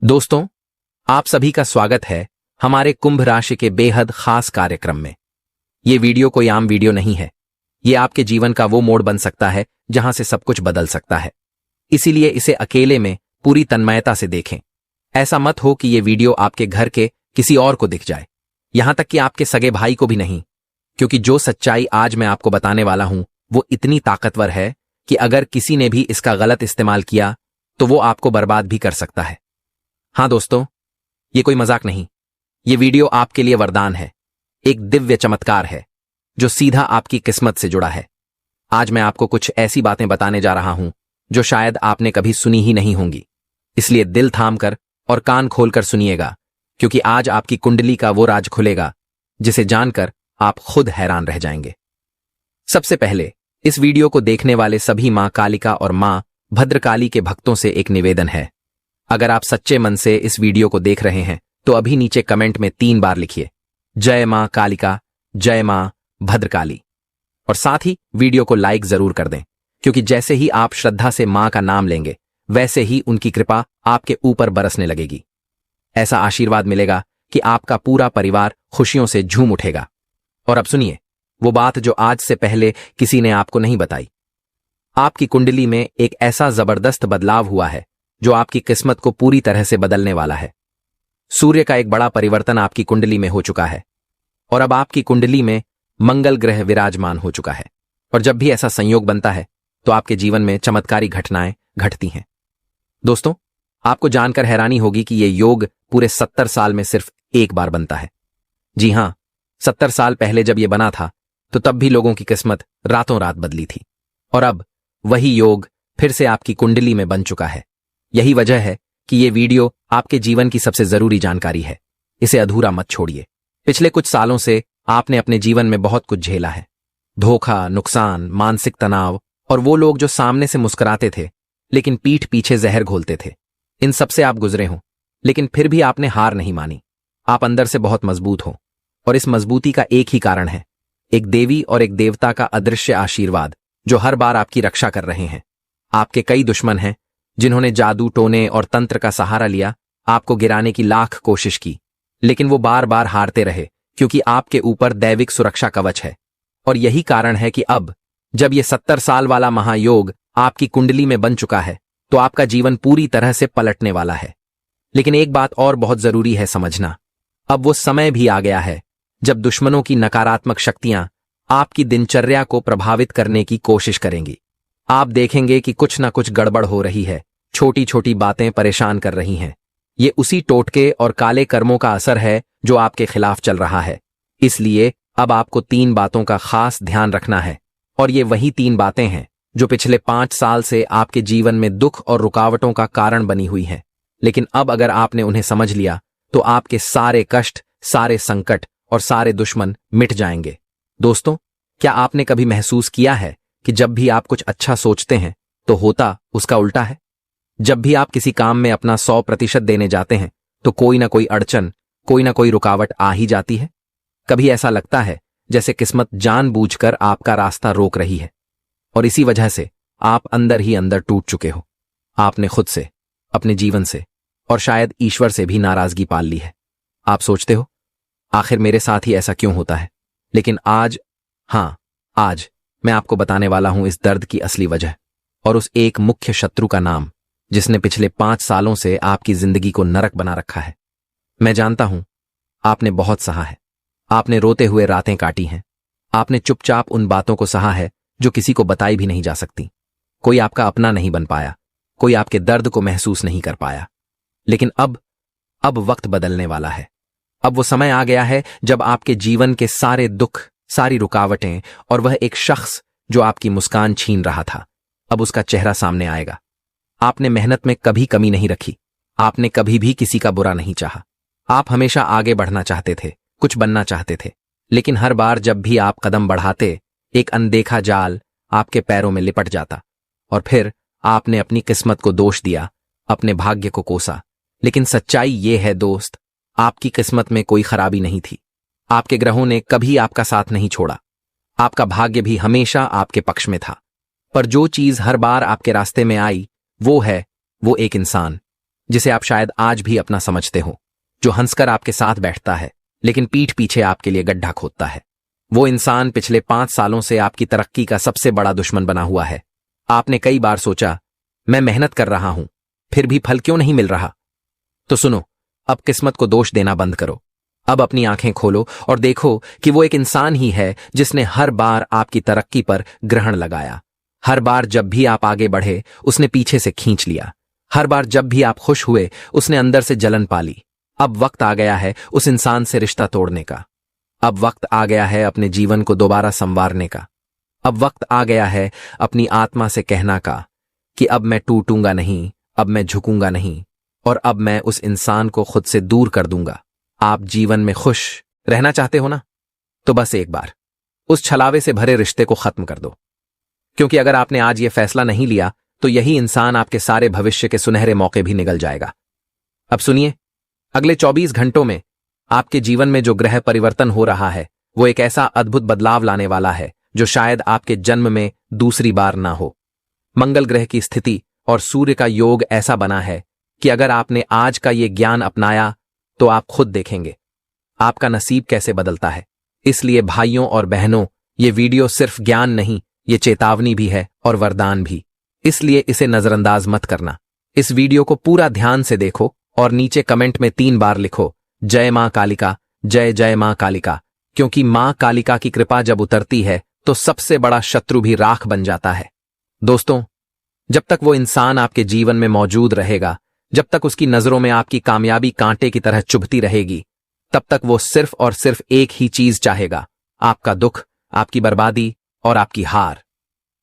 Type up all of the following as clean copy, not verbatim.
दोस्तों, आप सभी का स्वागत है हमारे कुंभ राशि के बेहद खास कार्यक्रम में। ये वीडियो कोई आम वीडियो नहीं है। ये आपके जीवन का वो मोड़ बन सकता है जहां से सब कुछ बदल सकता है। इसीलिए इसे अकेले में पूरी तन्मयता से देखें। ऐसा मत हो कि ये वीडियो आपके घर के किसी और को दिख जाए, यहां तक कि आपके सगे भाई को भी नहीं, क्योंकि जो सच्चाई आज मैं आपको बताने वाला हूं वो इतनी ताकतवर है कि अगर किसी ने भी इसका गलत इस्तेमाल किया तो वो आपको बर्बाद भी कर सकता है। हाँ दोस्तों, ये कोई मजाक नहीं। ये वीडियो आपके लिए वरदान है, एक दिव्य चमत्कार है जो सीधा आपकी किस्मत से जुड़ा है। आज मैं आपको कुछ ऐसी बातें बताने जा रहा हूं जो शायद आपने कभी सुनी ही नहीं होंगी। इसलिए दिल थाम कर और कान खोलकर सुनिएगा, क्योंकि आज आपकी कुंडली का वो राज खुलेगा जिसे जानकर आप खुद हैरान रह जाएंगे। सबसे पहले इस वीडियो को देखने वाले सभी मां कालिका और मां भद्रकाली के भक्तों से एक निवेदन है। अगर आप सच्चे मन से इस वीडियो को देख रहे हैं तो अभी नीचे कमेंट में 3 बार लिखिए, जय मां कालिका, जय मां भद्रकाली। और साथ ही वीडियो को लाइक जरूर कर दें, क्योंकि जैसे ही आप श्रद्धा से मां का नाम लेंगे वैसे ही उनकी कृपा आपके ऊपर बरसने लगेगी। ऐसा आशीर्वाद मिलेगा कि आपका पूरा परिवार खुशियों से झूम उठेगा। और अब सुनिए वो बात जो आज से पहले किसी ने आपको नहीं बताई। आपकी कुंडली में एक ऐसा जबरदस्त बदलाव हुआ है जो आपकी किस्मत को पूरी तरह से बदलने वाला है। सूर्य का एक बड़ा परिवर्तन आपकी कुंडली में हो चुका है और अब आपकी कुंडली में मंगल ग्रह विराजमान हो चुका है। और जब भी ऐसा संयोग बनता है तो आपके जीवन में चमत्कारी घटनाएं घटती हैं। दोस्तों, आपको जानकर हैरानी होगी कि यह योग पूरे 70 साल में सिर्फ एक बार बनता है। जी हां, 70 साल पहले जब यह बना था तो तब भी लोगों की किस्मत रातों रात बदली थी, और अब वही योग फिर से आपकी कुंडली में बन चुका है। यही वजह है कि ये वीडियो आपके जीवन की सबसे जरूरी जानकारी है। इसे अधूरा मत छोड़िए। पिछले कुछ सालों से आपने अपने जीवन में बहुत कुछ झेला है। धोखा, नुकसान, मानसिक तनाव और वो लोग जो सामने से मुस्कुराते थे लेकिन पीठ पीछे जहर घोलते थे। इन सब से आप गुजरे हो, लेकिन फिर भी आपने हार नहीं मानी। आप अंदर से बहुत मजबूत हो, और इस मजबूती का एक ही कारण है, एक देवी और एक देवता का अदृश्य आशीर्वाद जो हर बार आपकी रक्षा कर रहे हैं। आपके कई दुश्मन हैं जिन्होंने जादू, टोने और तंत्र का सहारा लिया, आपको गिराने की लाख कोशिश की, लेकिन वो बार बार हारते रहे, क्योंकि आपके ऊपर दैविक सुरक्षा कवच है। और यही कारण है कि अब जब ये 70 साल वाला महायोग आपकी कुंडली में बन चुका है तो आपका जीवन पूरी तरह से पलटने वाला है। लेकिन एक बात और बहुत जरूरी है समझना, अब वो समय भी आ गया है जब दुश्मनों की नकारात्मक शक्तियां आपकी दिनचर्या को प्रभावित करने की कोशिश करेंगी। आप देखेंगे कि कुछ ना कुछ गड़बड़ हो रही है, छोटी छोटी बातें परेशान कर रही हैं। ये उसी टोटके और काले कर्मों का असर है जो आपके खिलाफ चल रहा है। इसलिए अब आपको 3 बातों का खास ध्यान रखना है, और ये वही 3 बातें हैं जो पिछले 5 साल से आपके जीवन में दुख और रुकावटों का कारण बनी हुई हैं। लेकिन अब अगर आपने उन्हें समझ लिया तो आपके सारे कष्ट, सारे संकट और सारे दुश्मन मिट जाएंगे। दोस्तों, क्या आपने कभी महसूस किया है कि जब भी आप कुछ अच्छा सोचते हैं तो होता उसका उल्टा है? जब भी आप किसी काम में अपना 100% देने जाते हैं तो कोई ना कोई अड़चन, कोई ना कोई रुकावट आ ही जाती है। कभी ऐसा लगता है जैसे किस्मत जानबूझकर आपका रास्ता रोक रही है, और इसी वजह से आप अंदर ही अंदर टूट चुके हो। आपने खुद से, अपने जीवन से और शायद ईश्वर से भी नाराजगी पाल ली है। आप सोचते हो, आखिर मेरे साथ ही ऐसा क्यों होता है? लेकिन आज मैं आपको बताने वाला हूं इस दर्द की असली वजह और उस एक मुख्य शत्रु का नाम जिसने पिछले 5 सालों से आपकी जिंदगी को नरक बना रखा है। मैं जानता हूं, आपने बहुत सहा है। आपने रोते हुए रातें काटी हैं। आपने चुपचाप उन बातों को सहा है जो किसी को बताई भी नहीं जा सकती। कोई आपका अपना नहीं बन पाया, कोई आपके दर्द को महसूस नहीं कर पाया। लेकिन अब वक्त बदलने वाला है। अब वो समय आ गया है जब आपके जीवन के सारे दुख, सारी रुकावटें और वह एक शख्स जो आपकी मुस्कान छीन रहा था, अब उसका चेहरा सामने आएगा। आपने मेहनत में कभी कमी नहीं रखी। आपने कभी भी किसी का बुरा नहीं चाहा। आप हमेशा आगे बढ़ना चाहते थे, कुछ बनना चाहते थे। लेकिन हर बार जब भी आप कदम बढ़ाते, एक अनदेखा जाल आपके पैरों में लिपट जाता, और फिर आपने अपनी किस्मत को दोष दिया, अपने भाग्य को कोसा। लेकिन सच्चाई ये है दोस्त, आपकी किस्मत में कोई खराबी नहीं थी। आपके ग्रहों ने कभी आपका साथ नहीं छोड़ा। आपका भाग्य भी हमेशा आपके पक्ष में था। पर जो चीज हर बार आपके रास्ते में आई वो एक इंसान, जिसे आप शायद आज भी अपना समझते हो, जो हंसकर आपके साथ बैठता है लेकिन पीठ पीछे आपके लिए गड्ढा खोदता है। वो इंसान पिछले 5 सालों से आपकी तरक्की का सबसे बड़ा दुश्मन बना हुआ है। आपने कई बार सोचा, मैं मेहनत कर रहा हूं, फिर भी फल क्यों नहीं मिल रहा? तो सुनो, अब किस्मत को दोष देना बंद करो। अब अपनी आंखें खोलो और देखो कि वो एक इंसान ही है जिसने हर बार आपकी तरक्की पर ग्रहण लगाया। हर बार जब भी आप आगे बढ़े, उसने पीछे से खींच लिया। हर बार जब भी आप खुश हुए, उसने अंदर से जलन पाली। अब वक्त आ गया है उस इंसान से रिश्ता तोड़ने का। अब वक्त आ गया है अपने जीवन को दोबारा संवारने का। अब वक्त आ गया है अपनी आत्मा से कहना का कि अब मैं टूटूंगा नहीं, अब मैं झुकूंगा नहीं, और अब मैं उस इंसान को खुद से दूर कर दूंगा। आप जीवन में खुश रहना चाहते हो ना? तो बस एक बार उस छलावे से भरे रिश्ते को खत्म कर दो। क्योंकि अगर आपने आज ये फैसला नहीं लिया तो यही इंसान आपके सारे भविष्य के सुनहरे मौके भी निगल जाएगा। अब सुनिए, अगले 24 घंटों में आपके जीवन में जो ग्रह परिवर्तन हो रहा है वो एक ऐसा अद्भुत बदलाव लाने वाला है जो शायद आपके जन्म में दूसरी बार ना हो। मंगल ग्रह की स्थिति और सूर्य का योग ऐसा बना है कि अगर आपने आज का ये ज्ञान अपनाया तो आप खुद देखेंगे आपका नसीब कैसे बदलता है। इसलिए भाइयों और बहनों, ये वीडियो सिर्फ ज्ञान नहीं, ये चेतावनी भी है और वरदान भी। इसलिए इसे नजरअंदाज मत करना। इस वीडियो को पूरा ध्यान से देखो और नीचे कमेंट में 3 बार लिखो, जय मां कालिका, जय जय मां कालिका। क्योंकि मां कालिका की कृपा जब उतरती है तो सबसे बड़ा शत्रु भी राख बन जाता है। दोस्तों, जब तक वो इंसान आपके जीवन में मौजूद रहेगा, जब तक उसकी नजरों में आपकी कामयाबी कांटे की तरह चुभती रहेगी, तब तक वो सिर्फ और सिर्फ एक ही चीज चाहेगा, आपका दुख, आपकी बर्बादी और आपकी हार।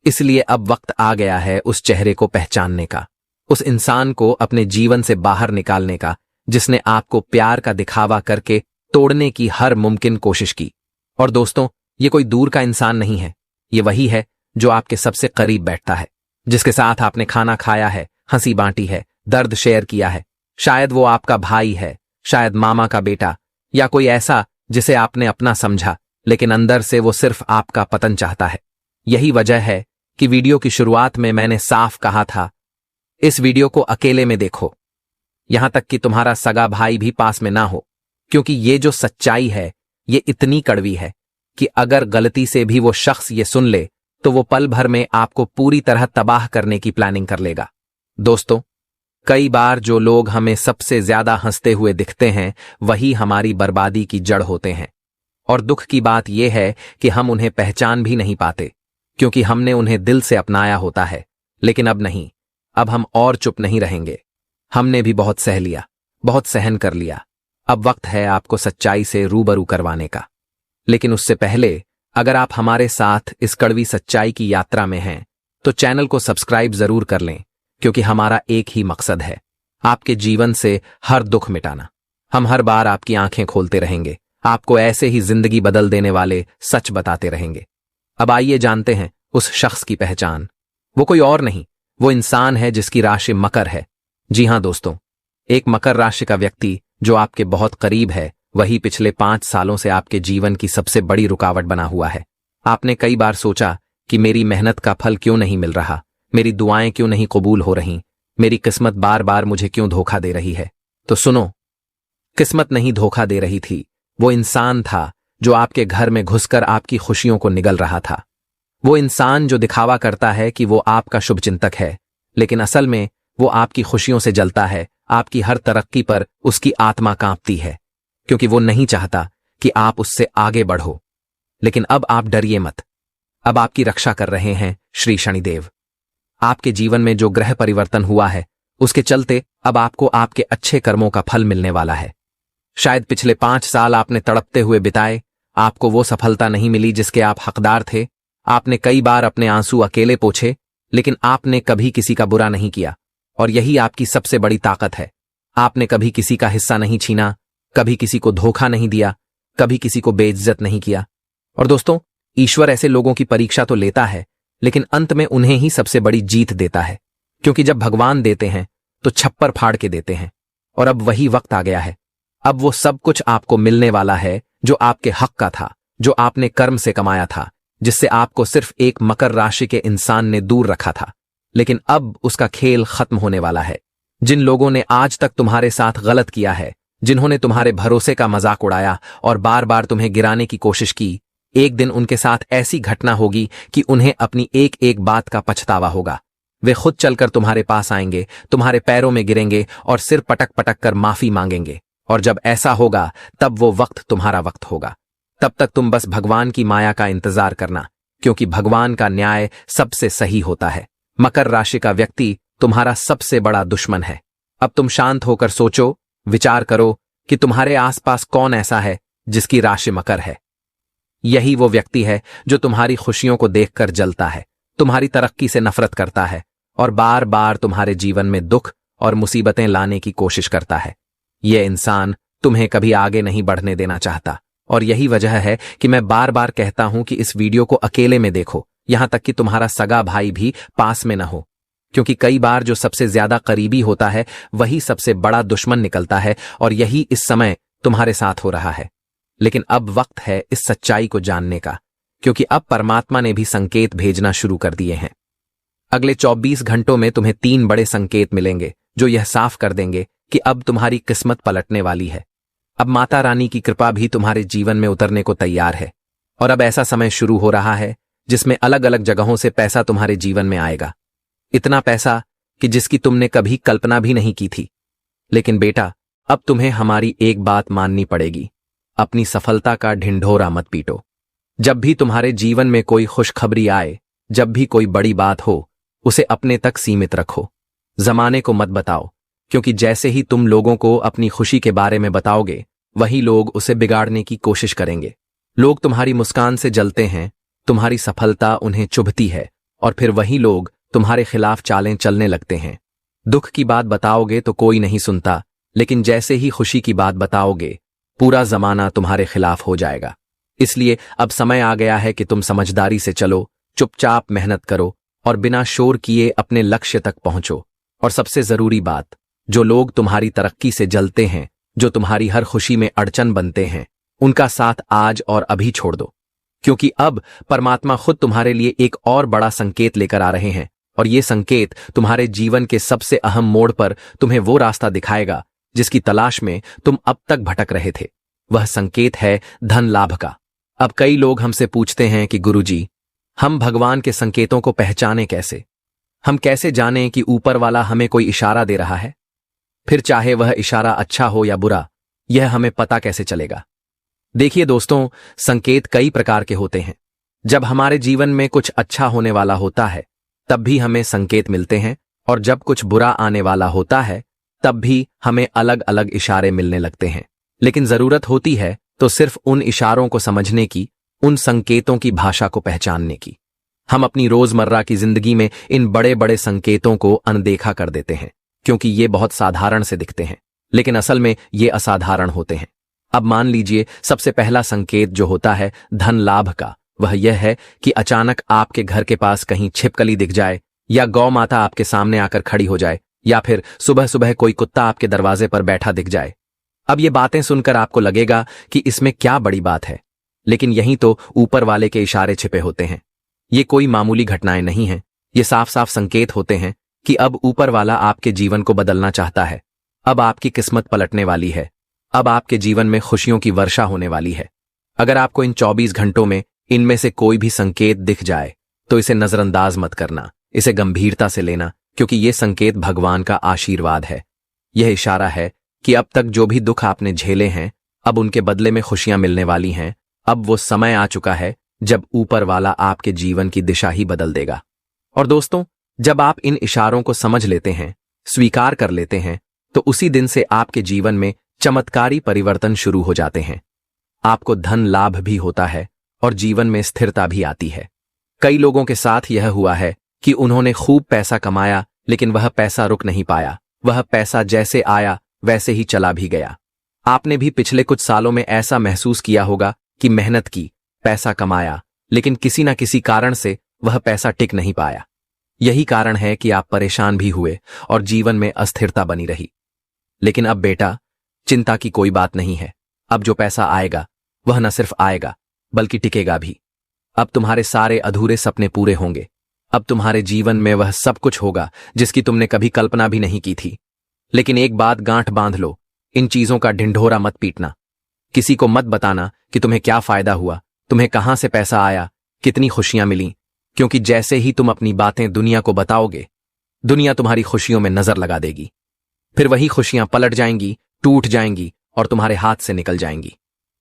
इसलिए अब वक्त आ गया है उस चेहरे को पहचानने का, उस इंसान को अपने जीवन से बाहर निकालने का जिसने आपको प्यार का दिखावा करके तोड़ने की हर मुमकिन कोशिश की। और दोस्तों, ये कोई दूर का इंसान नहीं है, ये वही है जो आपके सबसे करीब बैठता है, जिसके साथ आपने खाना खाया है, हंसी बांटी है, दर्द शेयर किया है। शायद वो आपका भाई है, शायद मामा का बेटा, या कोई ऐसा जिसे आपने अपना समझा, लेकिन अंदर से वो सिर्फ आपका पतन चाहता है। यही वजह है कि वीडियो की शुरुआत में मैंने साफ कहा था, इस वीडियो को अकेले में देखो, यहां तक कि तुम्हारा सगा भाई भी पास में ना हो। क्योंकि ये जो सच्चाई है ये इतनी कड़वी है कि अगर गलती से भी वो शख्स ये सुन ले तो वो पल भर में आपको पूरी तरह तबाह करने की प्लानिंग कर लेगा। दोस्तों, कई बार जो लोग हमें सबसे ज्यादा हंसते हुए दिखते हैं वही हमारी बर्बादी की जड़ होते हैं। और दुख की बात यह है कि हम उन्हें पहचान भी नहीं पाते, क्योंकि हमने उन्हें दिल से अपनाया होता है। लेकिन अब नहीं, अब हम और चुप नहीं रहेंगे। हमने भी बहुत सह लिया, बहुत सहन कर लिया। अब वक्त है आपको सच्चाई से रूबरू करवाने का। लेकिन उससे पहले, अगर आप हमारे साथ इस कड़वी सच्चाई की यात्रा में हैं तो चैनल को सब्सक्राइब जरूर कर लें, क्योंकि हमारा एक ही मकसद है, आपके जीवन से हर दुख मिटाना। हम हर बार आपकी आंखें खोलते रहेंगे, आपको ऐसे ही जिंदगी बदल देने वाले सच बताते रहेंगे। अब आइए जानते हैं उस शख्स की पहचान। वो कोई और नहीं, वो इंसान है जिसकी राशि मकर है। जी हां दोस्तों, एक मकर राशि का व्यक्ति जो आपके बहुत करीब है, वही पिछले 5 सालों से आपके जीवन की सबसे बड़ी रुकावट बना हुआ है। आपने कई बार सोचा कि मेरी मेहनत का फल क्यों नहीं मिल रहा, मेरी दुआएं क्यों नहीं कबूल हो रही, मेरी किस्मत बार बार मुझे क्यों धोखा दे रही है। तो सुनो, किस्मत नहीं धोखा दे रही थी, वो इंसान था जो आपके घर में घुसकर आपकी खुशियों को निगल रहा था। वो इंसान जो दिखावा करता है कि वो आपका शुभचिंतक है, लेकिन असल में वो आपकी खुशियों से जलता है। आपकी हर तरक्की पर उसकी आत्मा कांपती है, क्योंकि वो नहीं चाहता कि आप उससे आगे बढ़ो। लेकिन अब आप डरिए मत, अब आपकी रक्षा कर रहे हैं श्री शनिदेव। आपके जीवन में जो ग्रह परिवर्तन हुआ है उसके चलते अब आपको आपके अच्छे कर्मों का फल मिलने वाला है। शायद पिछले 5 साल आपने तड़पते हुए बिताए, आपको वो सफलता नहीं मिली जिसके आप हकदार थे। आपने कई बार अपने आंसू अकेले पोंछे, लेकिन आपने कभी किसी का बुरा नहीं किया, और यही आपकी सबसे बड़ी ताकत है। आपने कभी किसी का हिस्सा नहीं छीना, कभी किसी को धोखा नहीं दिया, कभी किसी को बेइज्जत नहीं किया। और दोस्तों, ईश्वर ऐसे लोगों की परीक्षा तो लेता है, लेकिन अंत में उन्हें ही सबसे बड़ी जीत देता है। क्योंकि जब भगवान देते हैं तो छप्पर फाड़ के देते हैं। और अब वही वक्त आ गया है, अब वो सब कुछ आपको मिलने वाला है जो आपके हक का था, जो आपने कर्म से कमाया था, जिससे आपको सिर्फ एक मकर राशि के इंसान ने दूर रखा था। लेकिन अब उसका खेल खत्म होने वाला है। जिन लोगों ने आज तक तुम्हारे साथ गलत किया है, जिन्होंने तुम्हारे भरोसे का मजाक उड़ाया और बार बार तुम्हें गिराने की कोशिश की, एक दिन उनके साथ ऐसी घटना होगी कि उन्हें अपनी एक एक बात का पछतावा होगा। वे खुद चलकर तुम्हारे पास आएंगे, तुम्हारे पैरों में गिरेंगे और सिर पटक पटक कर माफी मांगेंगे। और जब ऐसा होगा तब वो वक्त तुम्हारा वक्त होगा। तब तक तुम बस भगवान की माया का इंतजार करना, क्योंकि भगवान का न्याय सबसे सही होता है। मकर राशि का व्यक्ति तुम्हारा सबसे बड़ा दुश्मन है। अब तुम शांत होकर सोचो, विचार करो कि तुम्हारे आसपास कौन ऐसा है जिसकी राशि मकर है। यही वो व्यक्ति है जो तुम्हारी खुशियों को देखकर जलता है, तुम्हारी तरक्की से नफरत करता है और बार बार तुम्हारे जीवन में दुख और मुसीबतें लाने की कोशिश करता है। यह इंसान तुम्हें कभी आगे नहीं बढ़ने देना चाहता और यही वजह है कि मैं बार बार कहता हूं कि इस वीडियो को अकेले में देखो, यहां तक कि तुम्हारा सगा भाई भी पास में न हो, क्योंकि कई बार जो सबसे ज्यादा करीबी होता है वही सबसे बड़ा दुश्मन निकलता है और यही इस समय तुम्हारे साथ हो रहा है। लेकिन अब वक्त है इस सच्चाई को जानने का, क्योंकि अब परमात्मा ने भी संकेत भेजना शुरू कर दिए हैं। अगले 24 घंटों में तुम्हें 3 बड़े संकेत मिलेंगे जो यह साफ कर देंगे कि अब तुम्हारी किस्मत पलटने वाली है। अब माता रानी की कृपा भी तुम्हारे जीवन में उतरने को तैयार है और अब ऐसा समय शुरू हो रहा है जिसमें अलग अलग जगहों से पैसा तुम्हारे जीवन में आएगा। इतना पैसा कि जिसकी तुमने कभी कल्पना भी नहीं की थी। लेकिन बेटा, अब तुम्हें हमारी एक बात माननी पड़ेगी, अपनी सफलता का ढिंढोरा मत पीटो। जब भी तुम्हारे जीवन में कोई खुशखबरी आए, जब भी कोई बड़ी बात हो, उसे अपने तक सीमित रखो, जमाने को मत बताओ, क्योंकि जैसे ही तुम लोगों को अपनी खुशी के बारे में बताओगे, वही लोग उसे बिगाड़ने की कोशिश करेंगे। लोग तुम्हारी मुस्कान से जलते हैं, तुम्हारी सफलता उन्हें चुभती है और फिर वही लोग तुम्हारे खिलाफ चालें चलने लगते हैं। दुख की बात बताओगे तो कोई नहीं सुनता, लेकिन जैसे ही खुशी की बात बताओगे, पूरा जमाना तुम्हारे खिलाफ हो जाएगा। इसलिए अब समय आ गया है कि तुम समझदारी से चलो, चुपचाप मेहनत करो और बिना शोर किए अपने लक्ष्य तक पहुंचो। और सबसे जरूरी बात, जो लोग तुम्हारी तरक्की से जलते हैं, जो तुम्हारी हर खुशी में अड़चन बनते हैं, उनका साथ आज और अभी छोड़ दो, क्योंकि अब परमात्मा खुद तुम्हारे लिए एक और बड़ा संकेत लेकर आ रहे हैं और ये संकेत तुम्हारे जीवन के सबसे अहम मोड़ पर तुम्हें वो रास्ता दिखाएगा जिसकी तलाश में तुम अब तक भटक रहे थे। वह संकेत है धन लाभ का। अब कई लोग हमसे पूछते हैं कि गुरुजी, हम भगवान के संकेतों को पहचाने कैसे? हम कैसे जानें कि ऊपर वाला हमें कोई इशारा दे रहा है? फिर चाहे वह इशारा अच्छा हो या बुरा, यह हमें पता कैसे चलेगा? देखिए दोस्तों, संकेत कई प्रकार के होते हैं। जब हमारे जीवन में कुछ अच्छा होने वाला होता है तब भी हमें संकेत मिलते हैं, और जब कुछ बुरा आने वाला होता है तब भी हमें अलग अलग इशारे मिलने लगते हैं। लेकिन जरूरत होती है तो सिर्फ उन इशारों को समझने की, उन संकेतों की भाषा को पहचानने की। हम अपनी रोजमर्रा की जिंदगी में इन बड़े बड़े संकेतों को अनदेखा कर देते हैं, क्योंकि ये बहुत साधारण से दिखते हैं, लेकिन असल में ये असाधारण होते हैं। अब मान लीजिए, सबसे पहला संकेत जो होता है धन लाभ का, वह यह है कि अचानक आपके घर के पास कहीं छिपकली दिख जाए, या गौ माता आपके सामने आकर खड़ी हो जाए, या फिर सुबह सुबह कोई कुत्ता आपके दरवाजे पर बैठा दिख जाए। अब ये बातें सुनकर आपको लगेगा कि इसमें क्या बड़ी बात है, लेकिन यहीं तो ऊपर वाले के इशारे छिपे होते हैं। ये कोई मामूली घटनाएं नहीं हैं, ये साफ साफ संकेत होते हैं कि अब ऊपर वाला आपके जीवन को बदलना चाहता है। अब आपकी किस्मत पलटने वाली है, अब आपके जीवन में खुशियों की वर्षा होने वाली है। अगर आपको इन 24 घंटों में इनमें से कोई भी संकेत दिख जाए तो इसे नजरअंदाज मत करना, इसे गंभीरता से लेना, क्योंकि ये संकेत भगवान का आशीर्वाद है। यह इशारा है कि अब तक जो भी दुख आपने झेले हैं, अब उनके बदले में खुशियां मिलने वाली हैं। अब वो समय आ चुका है जब ऊपर वाला आपके जीवन की दिशा ही बदल देगा। और दोस्तों, जब आप इन इशारों को समझ लेते हैं, स्वीकार कर लेते हैं, तो उसी दिन से आपके जीवन में चमत्कारी परिवर्तन शुरू हो जाते हैं। आपको धन लाभ भी होता है और जीवन में स्थिरता भी आती है। कई लोगों के साथ यह हुआ है कि उन्होंने खूब पैसा कमाया, लेकिन वह पैसा रुक नहीं पाया। वह पैसा जैसे आया वैसे ही चला भी गया। आपने भी पिछले कुछ सालों में ऐसा महसूस किया होगा कि मेहनत की, पैसा कमाया, लेकिन किसी न किसी कारण से वह पैसा टिक नहीं पाया। यही कारण है कि आप परेशान भी हुए और जीवन में अस्थिरता बनी रही। लेकिन अब बेटा, चिंता की कोई बात नहीं है। अब जो पैसा आएगा वह न सिर्फ आएगा बल्कि टिकेगा भी। अब तुम्हारे सारे अधूरे सपने पूरे होंगे। अब तुम्हारे जीवन में वह सब कुछ होगा जिसकी तुमने कभी कल्पना भी नहीं की थी। लेकिन एक बात गांठ बांध लो, इन चीजों का ढिंढोरा मत पीटना। किसी को मत बताना कि तुम्हें क्या फायदा हुआ, तुम्हें कहां से पैसा आया, कितनी खुशियां मिली, क्योंकि जैसे ही तुम अपनी बातें दुनिया को बताओगे, दुनिया तुम्हारी खुशियों में नजर लगा देगी। फिर वही खुशियां पलट जाएंगी, टूट जाएंगी और तुम्हारे हाथ से निकल जाएंगी।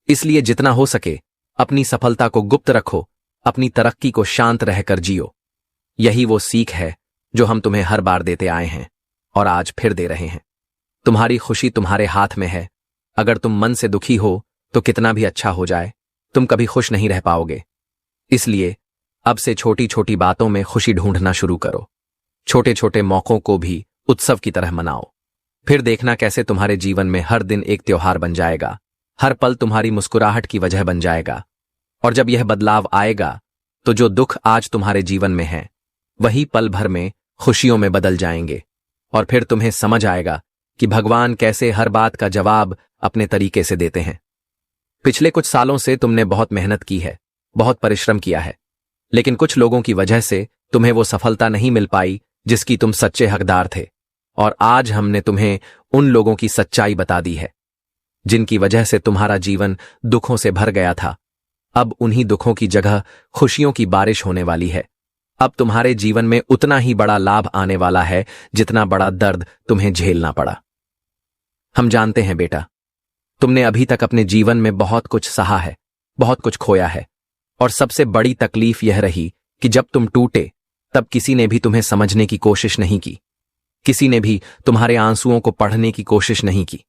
इसलिए जितना हो सके अपनी सफलता को गुप्त रखो, अपनी तरक्की को शांत रहकर जियो। यही वो सीख है जो हम तुम्हें हर बार देते आए हैं और आज फिर दे रहे हैं। तुम्हारी खुशी तुम्हारे हाथ में है। अगर तुम मन से दुखी हो तो कितना भी अच्छा हो जाए, तुम कभी खुश नहीं रह पाओगे। इसलिए अब से छोटी छोटी बातों में खुशी ढूंढना शुरू करो। छोटे छोटे मौकों को भी उत्सव की तरह मनाओ। फिर देखना कैसे तुम्हारे जीवन में हर दिन एक त्योहार बन जाएगा, हर पल तुम्हारी मुस्कुराहट की वजह बन जाएगा। और जब यह बदलाव आएगा तो जो दुख आज तुम्हारे जीवन में है वही पल भर में खुशियों में बदल जाएंगे। और फिर तुम्हें समझ आएगा कि भगवान कैसे हर बात का जवाब अपने तरीके से देते हैं। पिछले कुछ सालों से तुमने बहुत मेहनत की है, बहुत परिश्रम किया है, लेकिन कुछ लोगों की वजह से तुम्हें वो सफलता नहीं मिल पाई जिसकी तुम सच्चे हकदार थे। और आज हमने तुम्हें उन लोगों की सच्चाई बता दी है जिनकी वजह से तुम्हारा जीवन दुखों से भर गया था। अब उन्हीं दुखों की जगह खुशियों की बारिश होने वाली है। अब तुम्हारे जीवन में उतना ही बड़ा लाभ आने वाला है जितना बड़ा दर्द तुम्हें झेलना पड़ा। हम जानते हैं बेटा, तुमने अभी तक अपने जीवन में बहुत कुछ सहा है, बहुत कुछ खोया है, और सबसे बड़ी तकलीफ यह रही कि जब तुम टूटे तब किसी ने भी तुम्हें समझने की कोशिश नहीं की, किसी ने भी तुम्हारे आंसुओं को पढ़ने की कोशिश नहीं की।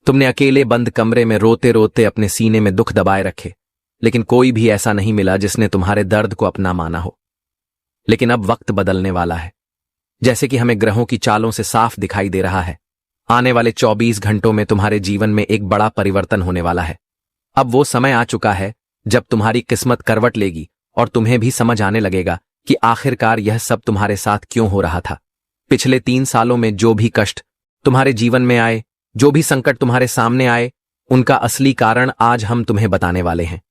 तुमने अकेले बंद कमरे में रोते रोते अपने सीने में दुख दबाए रखे, लेकिन कोई भी ऐसा नहीं मिला जिसने तुम्हारे दर्द को अपना माना हो। लेकिन अब वक्त बदलने वाला है, जैसे कि हमें ग्रहों की चालों से साफ दिखाई दे रहा है। आने वाले 24 घंटों में तुम्हारे जीवन में एक बड़ा परिवर्तन होने वाला है। अब वो समय आ चुका है जब तुम्हारी किस्मत करवट लेगी और तुम्हें भी समझ आने लगेगा कि आखिरकार यह सब तुम्हारे साथ क्यों हो रहा था। पिछले 3 सालों में जो भी कष्ट तुम्हारे जीवन में आए, जो भी संकट तुम्हारे सामने आए, उनका असली कारण आज हम तुम्हें बताने वाले हैं।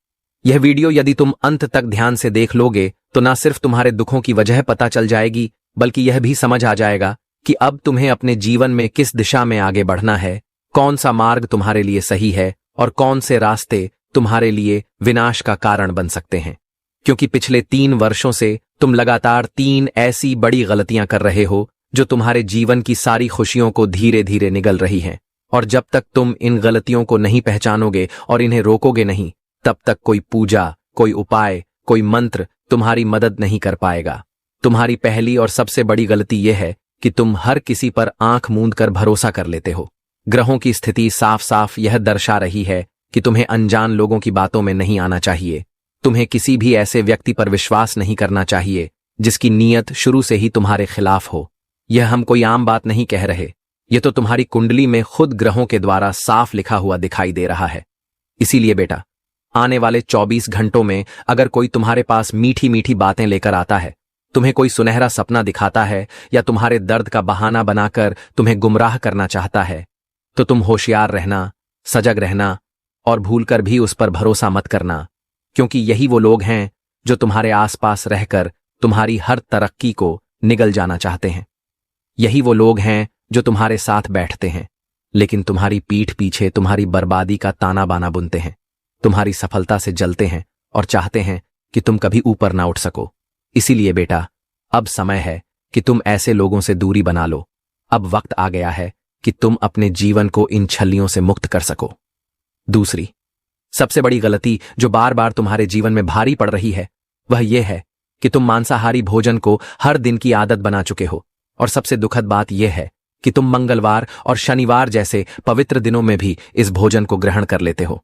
यह वीडियो यदि तुम अंत तक ध्यान से देख लोगे तो न सिर्फ तुम्हारे दुखों की वजह पता चल जाएगी, बल्कि यह भी समझ आ जाएगा कि अब तुम्हें अपने जीवन में किस दिशा में आगे बढ़ना है, कौन सा मार्ग तुम्हारे लिए सही है और कौन से रास्ते तुम्हारे लिए विनाश का कारण बन सकते हैं। क्योंकि पिछले 3 वर्षों से तुम लगातार 3 ऐसी बड़ी गलतियां कर रहे हो जो तुम्हारे जीवन की सारी खुशियों को धीरे धीरे निगल रही हैं। और जब तक तुम इन गलतियों को नहीं पहचानोगे और इन्हें रोकोगे नहीं, तब तक कोई पूजा, कोई उपाय, कोई मंत्र तुम्हारी मदद नहीं कर पाएगा। तुम्हारी पहली और सबसे बड़ी गलती यह है कि तुम हर किसी पर आंख मूंद कर भरोसा कर लेते हो। ग्रहों की स्थिति साफ साफ यह दर्शा रही है कि तुम्हें अनजान लोगों की बातों में नहीं आना चाहिए। तुम्हें किसी भी ऐसे व्यक्ति पर विश्वास नहीं करना चाहिए जिसकी नीयत शुरू से ही तुम्हारे खिलाफ हो। यह हम कोई आम बात नहीं कह रहे, यह तो तुम्हारी कुंडली में खुद ग्रहों के द्वारा साफ लिखा हुआ दिखाई दे रहा है। इसीलिए बेटा, आने वाले 24 घंटों में अगर कोई तुम्हारे पास मीठी मीठी बातें लेकर आता है, तुम्हें कोई सुनहरा सपना दिखाता है या तुम्हारे दर्द का बहाना बनाकर तुम्हें गुमराह करना चाहता है, तो तुम होशियार रहना, सजग रहना और भूलकर भी उस पर भरोसा मत करना। क्योंकि यही वो लोग हैं जो तुम्हारे आसपास रहकर तुम्हारी हर तरक्की को निगल जाना चाहते हैं। यही वो लोग हैं जो तुम्हारे साथ बैठते हैं, लेकिन तुम्हारी पीठ पीछे तुम्हारी बर्बादी का ताना बाना बुनते हैं, तुम्हारी सफलता से जलते हैं और चाहते हैं कि तुम कभी ऊपर ना उठ सको। इसीलिए बेटा, अब समय है कि तुम ऐसे लोगों से दूरी बना लो। अब वक्त आ गया है कि तुम अपने जीवन को इन छल्लियों से मुक्त कर सको। दूसरी सबसे बड़ी गलती जो बार बार तुम्हारे जीवन में भारी पड़ रही है, वह यह है कि तुम मांसाहारी भोजन को हर दिन की आदत बना चुके हो। और सबसे दुखद बात यह है कि तुम मंगलवार और शनिवार जैसे पवित्र दिनों में भी इस भोजन को ग्रहण कर लेते हो।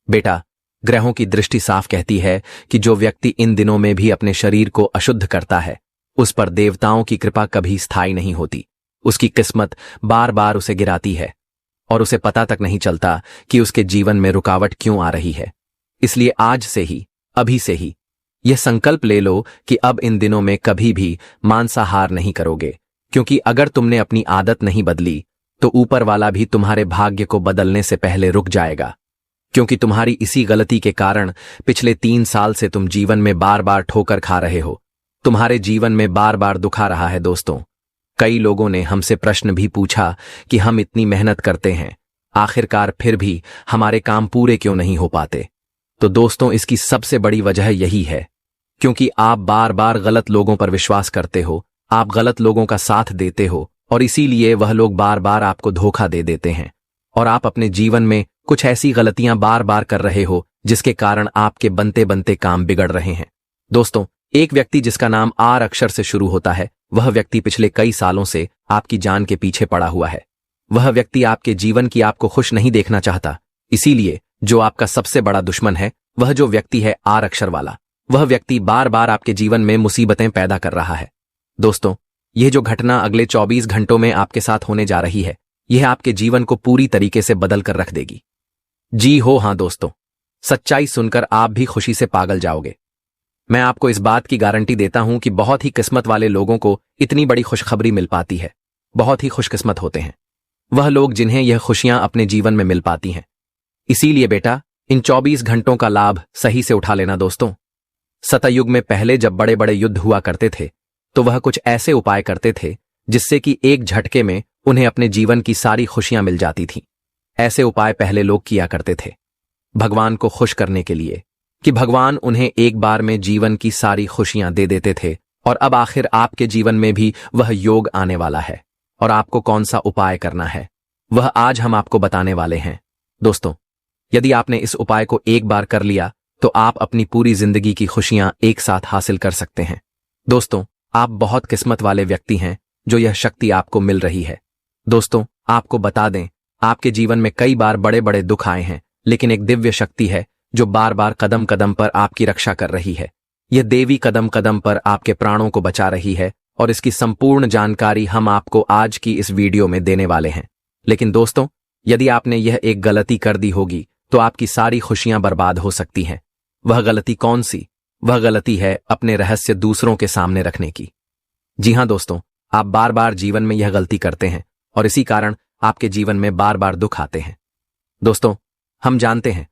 बेटा, ग्रहों की दृष्टि साफ कहती है कि जो व्यक्ति इन दिनों में भी अपने शरीर को अशुद्ध करता है, उस पर देवताओं की कृपा कभी स्थायी नहीं होती। उसकी किस्मत बार बार उसे गिराती है और उसे पता तक नहीं चलता कि उसके जीवन में रुकावट क्यों आ रही है। इसलिए आज से ही, अभी से ही यह संकल्प ले लो कि अब इन दिनों में कभी भी मांसाहार नहीं करोगे। क्योंकि अगर तुमने अपनी आदत नहीं बदली तो ऊपर वाला भी तुम्हारे भाग्य को बदलने से पहले रुक जाएगा। क्योंकि तुम्हारी इसी गलती के कारण पिछले 3 साल से तुम जीवन में बार बार ठोकर खा रहे हो। तुम्हारे जीवन में बार बार दुख आ रहा है दोस्तों। कई लोगों ने हमसे प्रश्न भी पूछा कि हम इतनी मेहनत करते हैं, आखिरकार फिर भी हमारे काम पूरे क्यों नहीं हो पाते। तो दोस्तों, इसकी सबसे बड़ी वजह यही है क्योंकि आप बार बार गलत लोगों पर विश्वास करते हो, आप गलत लोगों का साथ देते हो और इसीलिए वह लोग बार बार आपको धोखा दे देते हैं और आप अपने जीवन में कुछ ऐसी गलतियां बार बार कर रहे हो जिसके कारण आपके बनते बनते काम बिगड़ रहे हैं। दोस्तों, एक व्यक्ति जिसका नाम आर अक्षर से शुरू होता है, वह व्यक्ति पिछले कई सालों से आपकी जान के पीछे पड़ा हुआ है। वह व्यक्ति आपके जीवन की आपको खुश नहीं देखना चाहता। इसीलिए जो आपका सबसे बड़ा दुश्मन है, वह जो व्यक्ति है आर अक्षर वाला, वह व्यक्ति बार बार आपके जीवन में मुसीबतें पैदा कर रहा है। दोस्तों, यह जो घटना अगले 24 घंटों में आपके साथ होने जा रही है, यह आपके जीवन को पूरी तरीके से बदल कर रख देगी। जी हो हाँ दोस्तों, सच्चाई सुनकर आप भी खुशी से पागल जाओगे। मैं आपको इस बात की गारंटी देता हूं कि बहुत ही किस्मत वाले लोगों को इतनी बड़ी खुशखबरी मिल पाती है। बहुत ही खुशकिस्मत होते हैं वह लोग जिन्हें यह खुशियां अपने जीवन में मिल पाती हैं। इसीलिए बेटा, इन 24 घंटों का लाभ सही से उठा लेना दोस्तों। सतयुग में पहले जब बड़े बड़े युद्ध हुआ करते थे, तो वह कुछ ऐसे उपाय करते थे जिससे कि एक झटके में उन्हें अपने जीवन की सारी खुशियां मिल जाती थीं। ऐसे उपाय पहले लोग किया करते थे भगवान को खुश करने के लिए, कि भगवान उन्हें एक बार में जीवन की सारी खुशियां दे देते थे। और अब आखिर आपके जीवन में भी वह योग आने वाला है और आपको कौन सा उपाय करना है, वह आज हम आपको बताने वाले हैं। दोस्तों, यदि आपने इस उपाय को एक बार कर लिया तो आप अपनी पूरी जिंदगी की खुशियां एक साथ हासिल कर सकते हैं। दोस्तों, आप बहुत किस्मत वाले व्यक्ति हैं जो यह शक्ति आपको मिल रही है। दोस्तों, आपको बता दें, आपके जीवन में कई बार बड़े बड़े दुख आए हैं, लेकिन एक दिव्य शक्ति है जो बार बार कदम कदम पर आपकी रक्षा कर रही है। यह देवी कदम कदम पर आपके प्राणों को बचा रही है और इसकी संपूर्ण जानकारी हम आपको आज की इस वीडियो में देने वाले हैं। लेकिन दोस्तों, यदि आपने यह एक गलती कर दी होगी तो आपकी सारी खुशियां बर्बाद हो सकती हैं। वह गलती कौन सी? वह गलती है अपने रहस्य दूसरों के सामने रखने की। जी हां दोस्तों, आप बार बार जीवन में यह गलती करते हैं और इसी कारण आपके जीवन में बार बार दुख आते हैं। दोस्तों, हम जानते हैं